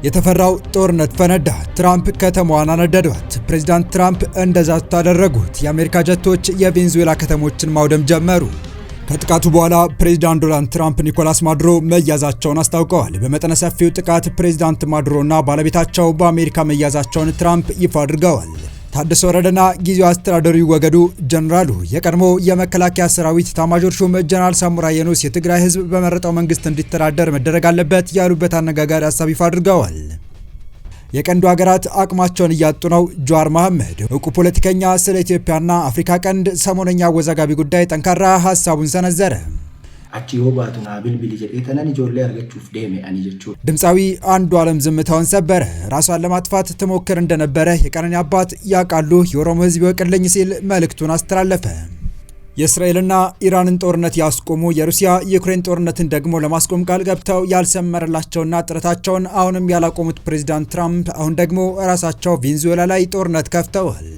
የተፈራው ጦርነት ፈነዳ። ትራምፕ ከተማዋን አነደዷት። ፕሬዚዳንት ትራምፕ እንደዛቱ አደረጉት። የአሜሪካ ጀቶች የቬንዙዌላ ከተሞችን ማውደም ጀመሩ። ከጥቃቱ በኋላ ፕሬዚዳንት ዶናልድ ትራምፕ ኒኮላስ ማዱሮ መያዛቸውን አስታውቀዋል። በመጠነ ሰፊው ጥቃት ፕሬዚዳንት ማዱሮና ባለቤታቸው በአሜሪካ መያዛቸውን ትራምፕ ይፋ አድርገዋል። ታደሰ ወረደና ጊዜያዊ አስተዳደሩ ይወገዱ። ጀነራሉ የቀድሞ የመከላከያ ሰራዊት ኤታማዦር ሹም ጀነራል ሳሞራ የኑስ የትግራይ ህዝብ በመረጠው መንግስት እንዲተዳደር መደረግ አለበት ያሉበት አነጋጋሪ ሀሳብ ይፋ አድርገዋል። የቀንዱ ሀገራት አቅማቸውን እያጡ ነው። ጀዋር መሐመድ እውቁ ፖለቲከኛ ስለ ኢትዮጵያና አፍሪካ ቀንድ ሰሞነኛ አወዛጋቢ ጉዳይ ጠንካራ ሀሳቡን ሰነዘረ። ድምፃዊ አንዱዓለም ዝምታውን ሰበረ። ራሷን ለማጥፋት ትሞክር እንደነበረ የቀነኒ አባት ያውቃሉ፣ የኦሮሞ ህዝብ ይወቅልኝ ሲል መልእክቱን አስተላለፈ። የእስራኤልና ኢራንን ጦርነት ያስቆሙ የሩሲያ ዩክሬን ጦርነትን ደግሞ ለማስቆም ቃል ገብተው ያልሰመረላቸውና ጥረታቸውን አሁንም ያላቆሙት ፕሬዚዳንት ትራምፕ አሁን ደግሞ ራሳቸው ቬንዙዌላ ላይ ጦርነት ከፍተዋል።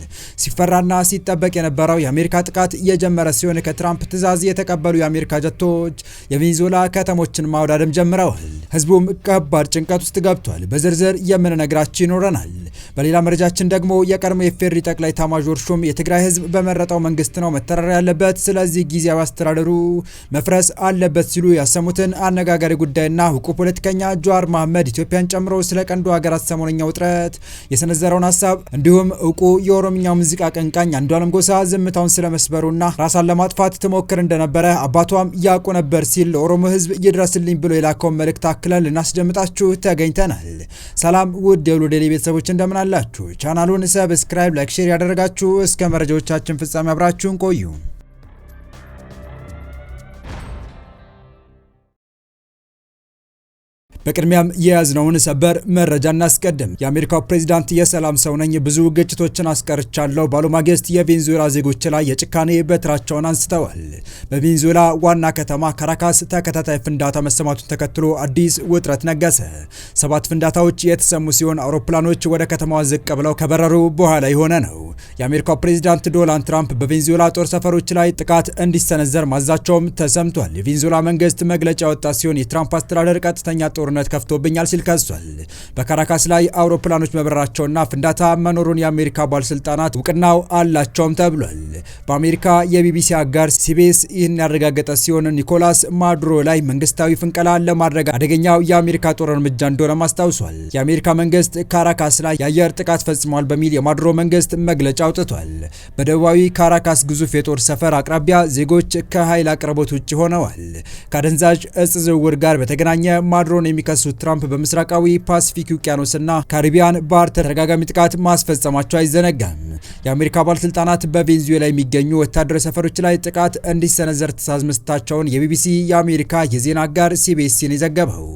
ሲፈራና ሲጠበቅ የነበረው የአሜሪካ ጥቃት እየጀመረ ሲሆን ከትራምፕ ትዕዛዝ የተቀበሉ የአሜሪካ ጀቶች የቬንዙዌላ ከተሞችን ማውዳደም ጀምረዋል። ህዝቡም ከባድ ጭንቀት ውስጥ ገብቷል። በዝርዝር የምንነግራችሁ ይኖረናል። በሌላ መረጃችን ደግሞ የቀድሞ የፌዴሪ ጠቅላይ ኤታማዦር ሹም የትግራይ ህዝብ በመረጠው መንግስት ነው መተዳደር ያለበት፣ ስለዚህ ጊዜያዊ አስተዳደሩ መፍረስ አለበት ሲሉ ያሰሙትን አነጋጋሪ ጉዳይና እውቁ ፖለቲከኛ ጀዋር መሐመድ ኢትዮጵያን ጨምሮ ስለ ቀንዱ ሀገራት ሰሞነኛ ውጥረት የሰነዘረውን ሀሳብ እንዲሁም እውቁ የኦሮምኛ ሙዚቃ አቀንቃኝ አንዱዓለም ጎሳ ዝምታውን ስለመስበሩና ራሷን ለማጥፋት ትሞክር እንደነበረ አባቷም ያውቁ ነበር ሲል ለኦሮሞ ህዝብ ይድረስልኝ ብሎ የላከውን መልእክት አክለን ልናስደምጣችሁ ተገኝተናል። ሰላም ውድ የሁሉ ዴይሊ ቤተሰቦች እንደምን አላችሁ? ቻናሉን ሰብስክራይብ፣ ላይክ፣ ሼር ያደረጋችሁ እስከ መረጃዎቻችን ፍጻሜ አብራችሁን ቆዩ። በቅድሚያም የያዝነውን ሰበር መረጃ እናስቀድም። የአሜሪካው ፕሬዚዳንት የሰላም ሰው ነኝ፣ ብዙ ግጭቶችን አስቀርቻለሁ ባሉ ማግስት የቬንዙዌላ ዜጎች ላይ የጭካኔ በትራቸውን አንስተዋል። በቬንዙዌላ ዋና ከተማ ካራካስ ተከታታይ ፍንዳታ መሰማቱን ተከትሎ አዲስ ውጥረት ነገሰ። 7 ፍንዳታዎች የተሰሙ ሲሆን አውሮፕላኖች ወደ ከተማዋ ዝቅ ብለው ከበረሩ በኋላ የሆነ ነው። የአሜሪካው ፕሬዚዳንት ዶናልድ ትራምፕ በቬንዙዌላ ጦር ሰፈሮች ላይ ጥቃት እንዲሰነዘር ማዛቸውም ተሰምቷል። የቬንዙዌላ መንግስት መግለጫ ያወጣ ሲሆን የትራምፕ አስተዳደር ቀጥተኛ ጦርነት ከፍቶብኛል ሲል ከሷል። በካራካስ ላይ አውሮፕላኖች መብረራቸውና ፍንዳታ መኖሩን የአሜሪካ ባለስልጣናት እውቅናው አላቸውም ተብሏል። በአሜሪካ የቢቢሲ አጋር ሲቢኤስ ይህን ያረጋገጠ ሲሆን ኒኮላስ ማዱሮ ላይ መንግስታዊ ፍንቀላ ለማድረግ አደገኛው የአሜሪካ ጦር እርምጃ እንደሆነ አስታውሷል። የአሜሪካ መንግስት ካራካስ ላይ የአየር ጥቃት ፈጽሟል በሚል የማዱሮ መንግስት መግለጫ አውጥቷል። በደቡባዊ ካራካስ ግዙፍ የጦር ሰፈር አቅራቢያ ዜጎች ከኃይል አቅርቦት ውጭ ሆነዋል። ከአደንዛዥ እጽ ዝውውር ጋር በተገናኘ ማዱሮን የሚከሱት ትራምፕ በምስራቃዊ ፓሲፊክ ውቅያኖስና ካሪቢያን ባህር ተደጋጋሚ ጥቃት ማስፈጸማቸው አይዘነጋም። የአሜሪካ ባለስልጣናት በቬንዙዌላ የሚገኙ ወታደራዊ ሰፈሮች ላይ ጥቃት እንዲሰነዘር ትዕዛዝ መስጠታቸውን የቢቢሲ የአሜሪካ የዜና አጋር ሲቢኤስ ነው የዘገበው።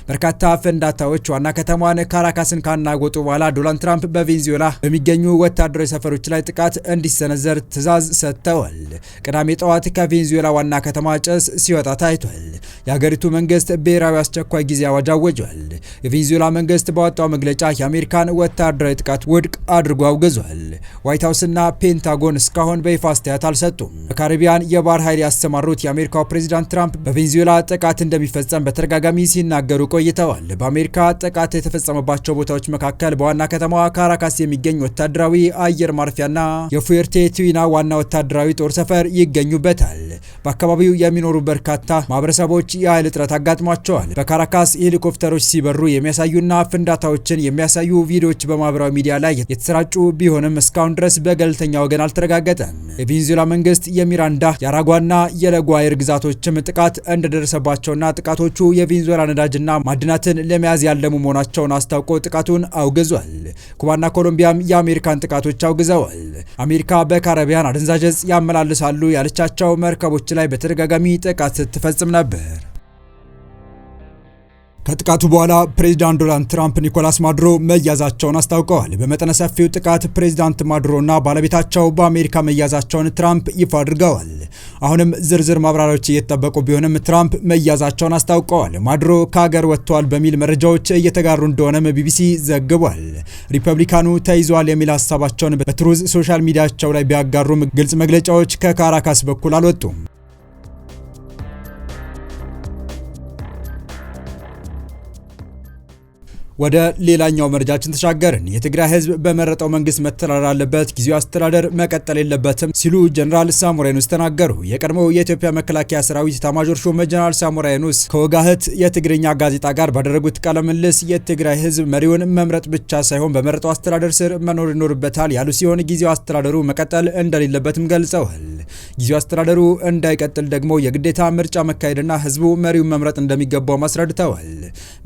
በርካታ ፍንዳታዎች ዋና ከተማዋን ካራካስን ካናወጡ በኋላ ዶናልድ ትራምፕ በቬንዙዌላ በሚገኙ ወታደራዊ ሰፈሮች ላይ ጥቃት እንዲሰነዘር ትዕዛዝ ሰጥተዋል። ቅዳሜ ጠዋት ከቬንዙዌላ ዋና ከተማ ጭስ ሲወጣ ታይቷል። የሀገሪቱ መንግስት ብሔራዊ አስቸኳይ ጊዜ አዋጅ አወጇል። የቬንዙዌላ መንግስት ባወጣው መግለጫ የአሜሪካን ወታደራዊ ጥቃት ውድቅ አድርጎ አውግዟል። ዋይት ሀውስና ፔንታጎን እስካሁን በይፋ አስተያየት አልሰጡም። በካሪቢያን የባህር ኃይል ያሰማሩት የአሜሪካው ፕሬዚዳንት ትራምፕ በቬንዙዌላ ጥቃት እንደሚፈጸም በተደጋጋሚ ሲናገሩ ቆይተዋል። በአሜሪካ ጥቃት የተፈጸመባቸው ቦታዎች መካከል በዋና ከተማዋ ካራካስ የሚገኝ ወታደራዊ አየር ማረፊያና የፉየርቴ ቲዊና ዋና ወታደራዊ ጦር ሰፈር ይገኙበታል። በአካባቢው የሚኖሩ በርካታ ማህበረሰቦች የኃይል እጥረት አጋጥሟቸዋል። በካራካስ ሄሊኮፕተሮች ሲበሩ የሚያሳዩና ፍንዳታዎችን የሚያሳዩ ቪዲዮዎች በማህበራዊ ሚዲያ ላይ የተሰራጩ ቢሆንም እስካሁን ድረስ በገለልተኛ ወገን አልተረጋገጠም። የቬንዙዌላ መንግስት የሚራንዳ የአራጓና የለጓይር ግዛቶችም ጥቃት እንደደረሰባቸውና ጥቃቶቹ የቬንዙዌላ ነዳጅና ማዕድናትን ለመያዝ ያለሙ መሆናቸውን አስታውቆ ጥቃቱን አውግዟል። ኩባና ኮሎምቢያም የአሜሪካን ጥቃቶች አውግዘዋል። አሜሪካ በካሪቢያን አደንዛዥ እጽ ያመላልሳሉ ያለቻቸው መርከቦች ላይ በተደጋጋሚ ጥቃት ስትፈጽም ነበር። ከጥቃቱ በኋላ ፕሬዚዳንት ዶናልድ ትራምፕ ኒኮላስ ማዱሮ መያዛቸውን አስታውቀዋል። በመጠነ ሰፊው ጥቃት ፕሬዚዳንት ማዱሮና ባለቤታቸው በአሜሪካ መያዛቸውን ትራምፕ ይፋ አድርገዋል። አሁንም ዝርዝር ማብራሪያዎች እየተጠበቁ ቢሆንም ትራምፕ መያዛቸውን አስታውቀዋል። ማዱሮ ከሀገር ወጥተዋል በሚል መረጃዎች እየተጋሩ እንደሆነም ቢቢሲ ዘግቧል። ሪፐብሊካኑ ተይዟል የሚል ሀሳባቸውን በትሩዝ ሶሻል ሚዲያቸው ላይ ቢያጋሩም ግልጽ መግለጫዎች ከካራካስ በኩል አልወጡም። ወደ ሌላኛው መረጃችን ተሻገርን። የትግራይ ህዝብ በመረጠው መንግስት መተዳደር አለበት፣ ጊዜያዊ አስተዳደር መቀጠል የለበትም ሲሉ ጀነራል ሳሞራ የኑስ ተናገሩ። የቀድሞው የኢትዮጵያ መከላከያ ሰራዊት ኤታማዦር ሹም ጀነራል ሳሞራ የኑስ ከወጋህት የትግርኛ ጋዜጣ ጋር ባደረጉት ቃለ ምልልስ የትግራይ ህዝብ መሪውን መምረጥ ብቻ ሳይሆን በመረጠው አስተዳደር ስር መኖር ይኖርበታል ያሉ ሲሆን ጊዜያዊ አስተዳደሩ መቀጠል እንደሌለበትም ገልጸዋል። ጊዜያዊ አስተዳደሩ እንዳይቀጥል ደግሞ የግዴታ ምርጫ መካሄድና ህዝቡ መሪውን መምረጥ እንደሚገባው አስረድተዋል።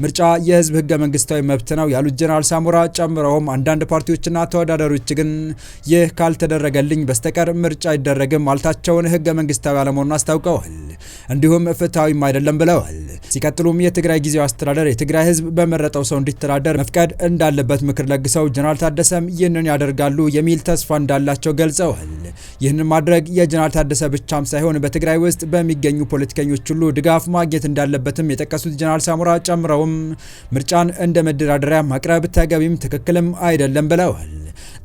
ምርጫ የህዝብ ህገ መንግስታዊ መብት ነው ያሉት ጀነራል ሳሞራ ጨምረውም አንዳንድ ፓርቲዎችና ተወዳዳሪዎች ግን ይህ ካልተደረገልኝ በስተቀር ምርጫ አይደረግም ማለታቸውን ህገ መንግስታዊ አለመሆኑን አስታውቀዋል። እንዲሁም ፍትሃዊም አይደለም ብለዋል። ሲቀጥሉም የትግራይ ጊዜያዊ አስተዳደር የትግራይ ህዝብ በመረጠው ሰው እንዲተዳደር መፍቀድ እንዳለበት ምክር ለግሰው ጀነራል ታደሰም ይህንን ያደርጋሉ የሚል ተስፋ እንዳላቸው ገልጸዋል። ይህንን ማድረግ የጀነራል ታደሰ ብቻም ሳይሆን በትግራይ ውስጥ በሚገኙ ፖለቲከኞች ሁሉ ድጋፍ ማግኘት እንዳለበትም የጠቀሱት ጀነራል ሳሞራ ጨምረውም ምርጫን እንደ መደራደሪያ ማቅረብ ተገቢም ትክክልም አይደለም ብለዋል።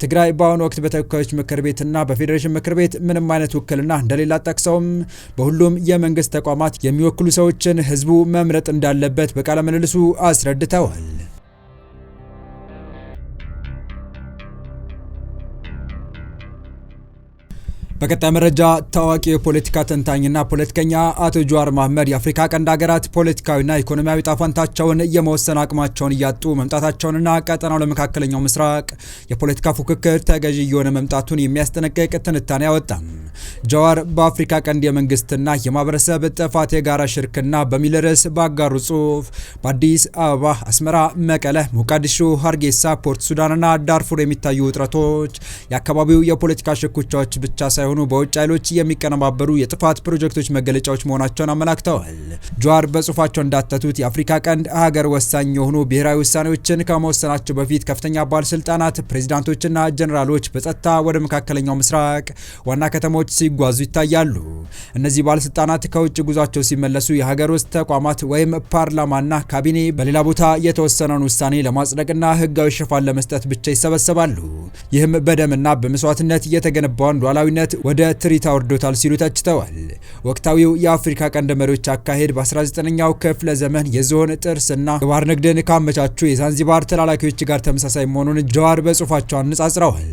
ትግራይ በአሁኑ ወቅት በተወካዮች ምክር ቤትና በፌዴሬሽን ምክር ቤት ምንም አይነት ውክልና እንደሌላ ጠቅሰውም በሁሉም የመንግስት ተቋማት የሚወክሉ ሰዎችን ህዝቡ መምረጥ እንዳለበት በቃለ ምልልሱ አስረድተዋል። በቀጣይ መረጃ ታዋቂ የፖለቲካ ተንታኝና ፖለቲከኛ አቶ ጀዋር መሐመድ የአፍሪካ ቀንድ ሀገራት ፖለቲካዊና ኢኮኖሚያዊ ጣፋንታቸውን የመወሰን አቅማቸውን እያጡ መምጣታቸውንና ቀጠናው ለመካከለኛው ምስራቅ የፖለቲካ ፉክክር ተገዢ እየሆነ መምጣቱን የሚያስጠነቅቅ ትንታኔ አወጣም። ጀዋር በአፍሪካ ቀንድ የመንግስትና የማህበረሰብ ጥፋት የጋራ ሽርክና በሚል ርዕስ ባጋሩ ጽሁፍ በአዲስ አበባ፣ አስመራ፣ መቀለ፣ ሞቃዲሾ፣ ሀርጌሳ፣ ፖርት ሱዳንና ዳርፉር የሚታዩ ውጥረቶች የአካባቢው የፖለቲካ ሽኩቻዎች ብቻ ሳይሆኑ በውጭ ኃይሎች የሚቀነባበሩ የጥፋት ፕሮጀክቶች መገለጫዎች መሆናቸውን አመላክተዋል። ጀዋር በጽሁፋቸው እንዳተቱት የአፍሪካ ቀንድ ሀገር ወሳኝ የሆኑ ብሔራዊ ውሳኔዎችን ከመወሰናቸው በፊት ከፍተኛ ባለስልጣናት፣ ፕሬዚዳንቶችና ጀነራሎች በጸጥታ ወደ መካከለኛው ምስራቅ ዋና ከተሞች ሲጓዙ ይታያሉ። እነዚህ ባለስልጣናት ከውጭ ጉዟቸው ሲመለሱ የሀገር ውስጥ ተቋማት ወይም ፓርላማና ካቢኔ በሌላ ቦታ የተወሰነውን ውሳኔ ለማጽደቅና ህጋዊ ሽፋን ለመስጠት ብቻ ይሰበሰባሉ። ይህም በደምና በመስዋዕትነት የተገነባውን ሉዓላዊነት ወደ ትርኢት አውርዶታል ሲሉ ተችተዋል። ወቅታዊው የአፍሪካ ቀንድ መሪዎች አካሄድ በ19ኛው ክፍለ ዘመን የዝሆን ጥርስና የባህር ንግድን ካመቻቹ የዛንዚባር ተላላኪዎች ጋር ተመሳሳይ መሆኑን ጀዋር በጽሁፋቸው አነጻጽረዋል።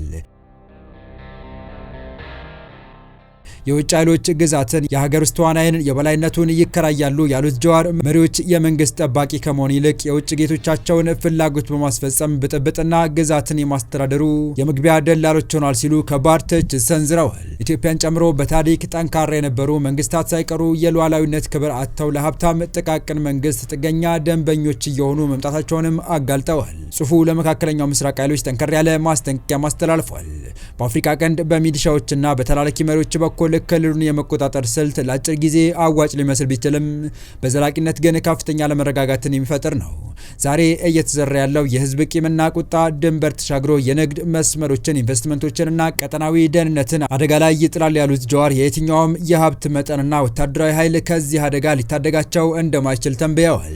የውጭ ኃይሎች ግዛትን የሀገር ውስጥ ተዋናይን የበላይነቱን ይከራያሉ ያሉት ጀዋር መሪዎች የመንግስት ጠባቂ ከመሆን ይልቅ የውጭ ጌቶቻቸውን ፍላጎት በማስፈጸም ብጥብጥና ግዛትን የማስተዳደሩ የመግቢያ ደላሎች ሆኗል ሲሉ ከባድ ትችት ሰንዝረዋል። ኢትዮጵያን ጨምሮ በታሪክ ጠንካራ የነበሩ መንግስታት ሳይቀሩ የሉዓላዊነት ክብር አጥተው ለሀብታም ጥቃቅን መንግስት ጥገኛ ደንበኞች እየሆኑ መምጣታቸውንም አጋልጠዋል። ጽሁፉ ለመካከለኛው ምስራቅ ኃይሎች ጠንከር ያለ ማስጠንቀቂያ አስተላልፏል። በአፍሪካ ቀንድ በሚሊሻዎችና በተላላኪ መሪዎች በኩል ክልሉን የመቆጣጠር ስልት ለአጭር ጊዜ አዋጭ ሊመስል ቢችልም በዘላቂነት ግን ከፍተኛ ለመረጋጋትን የሚፈጥር ነው። ዛሬ እየተዘራ ያለው የህዝብ ቂምና ቁጣ ድንበር ተሻግሮ የንግድ መስመሮችን፣ ኢንቨስትመንቶችንና ቀጠናዊ ደህንነትን አደጋ ላይ ይጥላል ያሉት ጀዋር የየትኛውም የሀብት መጠንና ወታደራዊ ኃይል ከዚህ አደጋ ሊታደጋቸው እንደማይችል ተንብየዋል።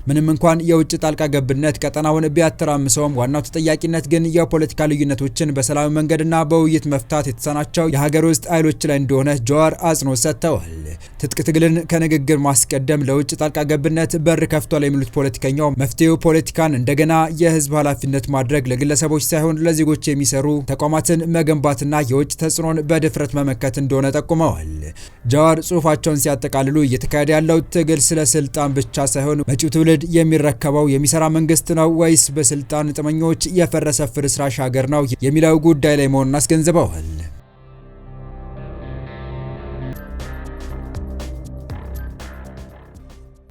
ምንም እንኳን የውጭ ጣልቃ ገብነት ቀጠናውን ቢያተራምሰውም ዋናው ተጠያቂነት ግን የፖለቲካ ልዩነቶችን በሰላማዊ መንገድና በውይይት መፍታት የተሳናቸው የሀገር ውስጥ ኃይሎች ላይ እንደሆነ ጀዋር አጽንኦት ሰጥተዋል። ትጥቅ ትግልን ከንግግር ማስቀደም ለውጭ ጣልቃ ገብነት በር ከፍቷል የሚሉት ፖለቲከኛው መፍትሄው ፖለቲካን እንደገና የህዝብ ኃላፊነት ማድረግ፣ ለግለሰቦች ሳይሆን ለዜጎች የሚሰሩ ተቋማትን መገንባትና የውጭ ተጽዕኖን በድፍረት መመከት እንደሆነ ጠቁመዋል። ጀዋር ጽሁፋቸውን ሲያጠቃልሉ እየተካሄደ ያለው ትግል ስለ ስልጣን ብቻ ሳይሆን መጪው ትውልድ የሚረከበው የሚሰራ መንግስት ነው ወይስ በስልጣን ጥመኞች የፈረሰ ፍርስራሽ ሀገር ነው የሚለው ጉዳይ ላይ መሆኑን አስገንዝበዋል።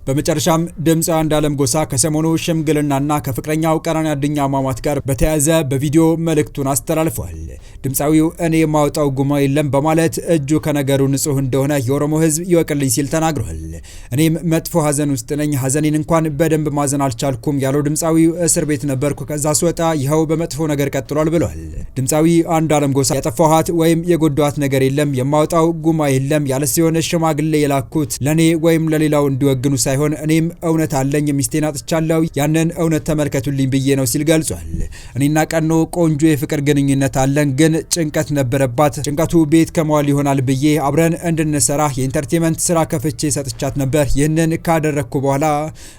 በመጨረሻም ድምፃዊ አንዱዓለም ጎሳ ከሰሞኑ ሽምግልናና ከፍቅረኛው ቀነኒ አዱኛ አሟሟት ጋር በተያያዘ በቪዲዮ መልእክቱን አስተላልፏል። ድምፃዊው እኔ የማውጣው ጉማ የለም በማለት እጁ ከነገሩ ንጹህ እንደሆነ የኦሮሞ ህዝብ ይወቅልኝ ሲል ተናግሯል። እኔም መጥፎ ሀዘን ውስጥ ነኝ፣ ሀዘኔን እንኳን በደንብ ማዘን አልቻልኩም ያለው ድምፃዊው እስር ቤት ነበርኩ፣ ከዛ ስወጣ ይኸው በመጥፎ ነገር ቀጥሏል ብሏል። ድምፃዊ አንዱዓለም ጎሳ ያጠፋኋት ወይም የጎዳኋት ነገር የለም፣ የማውጣው ጉማ የለም ያለ ሲሆን ሽማግሌ የላኩት ለኔ ወይም ለሌላው እንዲወግኑ ሳይሆን እኔም እውነት አለኝ፣ ሚስቴን አጥቻለሁ፣ ያንን እውነት ተመልከቱልኝ ብዬ ነው ሲል ገልጿል። እኔና ቀኖ ቆንጆ የፍቅር ግንኙነት አለን፣ ግን ጭንቀት ነበረባት። ጭንቀቱ ቤት ከመዋል ይሆናል ብዬ አብረን እንድንሰራ የኢንተርቴንመንት ስራ ከፍቼ ሰጥቻት ነበር። ይህንን ካደረግኩ በኋላ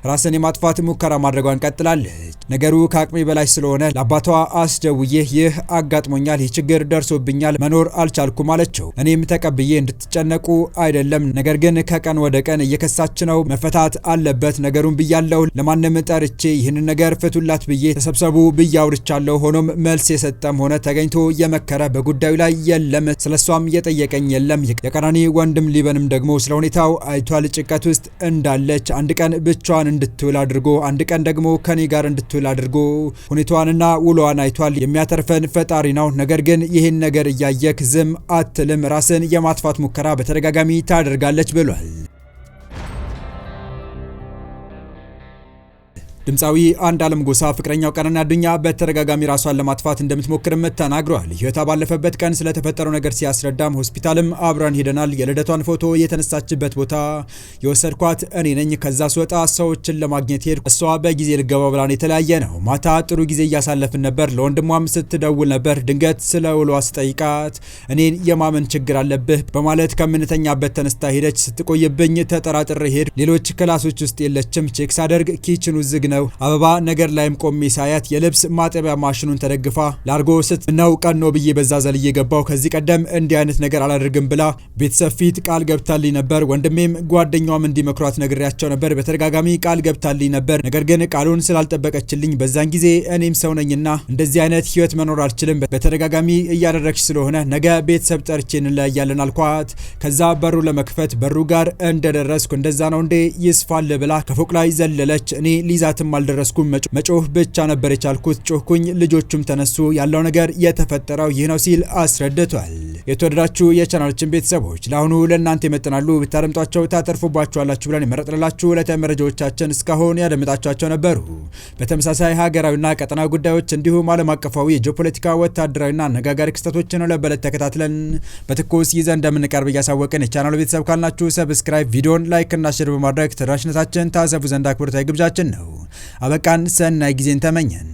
ራስን የማጥፋት ሙከራ ማድረጓን ቀጥላለች። ነገሩ ከአቅሜ በላይ ስለሆነ ለአባቷ አስደውዬ ይህ አጋጥሞኛል፣ ይህ ችግር ደርሶብኛል፣ መኖር አልቻልኩም አለችው። እኔም ተቀብዬ እንድትጨነቁ አይደለም፣ ነገር ግን ከቀን ወደ ቀን እየከሳች ነው፣ መፈታት አለበት ነገሩን ብያለሁ። ለማንም ጠርቼ ይህንን ነገር ፍቱላት ብዬ ተሰብሰቡ ብዬ አውርቻለሁ። ሆኖም መልስ የሰጠም ሆነ ተገኝቶ የመከረ በጉዳዩ ላይ የለም። ስለሷም የጠየቀኝ የለም። የቀናኒ ወንድም ሊበንም ደግሞ ስለ ሁኔታው አይቷል። ጭንቀት ውስጥ እንዳለች አንድ ቀን ብቻዋን እንድትውል አድርጎ አንድ ቀን ደግሞ ከኔ ጋር እንድትውል አድርጎ ሁኔታዋንና ውሎዋን አይቷል። የሚያተርፈን ፈጣሪ ነው። ነገር ግን ይህን ነገር እያየክ ዝም አትልም፣ ራስን የማጥፋት ሙከራ በተደጋጋሚ ታደርጋለች ብሏል። ድምፃዊ አንዱዓለም ጎሳ ፍቅረኛው ቀነኒ አዱኛ በተደጋጋሚ ራሷን ለማጥፋት እንደምትሞክርም ተናግሯል። ህይወቷ ባለፈበት ቀን ስለተፈጠረው ነገር ሲያስረዳም ሆስፒታልም አብረን ሄደናል። የልደቷን ፎቶ የተነሳችበት ቦታ የወሰድኳት እኔ ነኝ። ከዛ ስወጣ ሰዎችን ለማግኘት ሄድኩ። እሷ በጊዜ ልገባ ብላን የተለያየ ነው። ማታ ጥሩ ጊዜ እያሳለፍን ነበር። ለወንድሟም ስትደውል ነበር። ድንገት ስለ ውሏ ስጠይቃት እኔን የማመን ችግር አለብህ በማለት ከምንተኛበት ተነስታ ሄደች። ስትቆይብኝ ተጠራጥሬ ሄድ። ሌሎች ክላሶች ውስጥ የለችም። ቼክ ሳደርግ ኪችኑ ዝግ ነው። አበባ ነገር ላይም ቆሜ ሳያት የልብስ ማጠቢያ ማሽኑን ተደግፋ ላርጎ ስት ነው ቀኖ ብዬ በዛ ዘልዬ ገባው። ከዚህ ቀደም እንዲህ አይነት ነገር አላደርግም ብላ ቤተሰብ ፊት ቃል ገብታልኝ ነበር። ወንድሜም ጓደኛዋም እንዲመክሯት ነግሬያቸው ነበር። በተደጋጋሚ ቃል ገብታልኝ ነበር። ነገር ግን ቃሉን ስላልጠበቀችልኝ በዛን ጊዜ እኔም ሰው ነኝና እንደዚህ አይነት ህይወት መኖር አልችልም፣ በተደጋጋሚ እያደረግሽ ስለሆነ ነገ ቤተሰብ ጠርቼ እንለያያለን አልኳት። ከዛ በሩ ለመክፈት በሩ ጋር እንደደረስኩ እንደዛ ነው እንዴ ይስፋል ብላ ከፎቅ ላይ ዘለለች። እኔ ሊዛት አልደረስኩም። መጮህ ብቻ ነበር የቻልኩት። ጮህኩኝ፣ ልጆቹም ተነሱ። ያለው ነገር የተፈጠረው ይህ ነው ሲል አስረድቷል። የተወደዳችሁ የቻናላችን ቤተሰቦች ለአሁኑ ለእናንተ ይመጥናሉ ብታደምጧቸው ታተርፉባችኋላችሁ ብለን የመረጥንላችሁ ዕለታዊ መረጃዎቻችን እስካሁን ያደመጣችኋቸው ነበሩ። በተመሳሳይ ሀገራዊና ቀጠናዊ ጉዳዮች እንዲሁም ዓለም አቀፋዊ የጂኦፖለቲካ ወታደራዊና አነጋጋሪ ክስተቶችን ለበለት ተከታትለን በትኩስ ይዘን እንደምንቀርብ እያሳወቅን የቻናሉ ቤተሰብ ካልናችሁ ሰብስክራይብ፣ ቪዲዮን ላይክ እና ሼር በማድረግ ተደራሽነታችን ታሰፉ ዘንድ አክብሮታዊ ግብዣችን ነው። አበቃን። ሰናይ ጊዜን ተመኘን።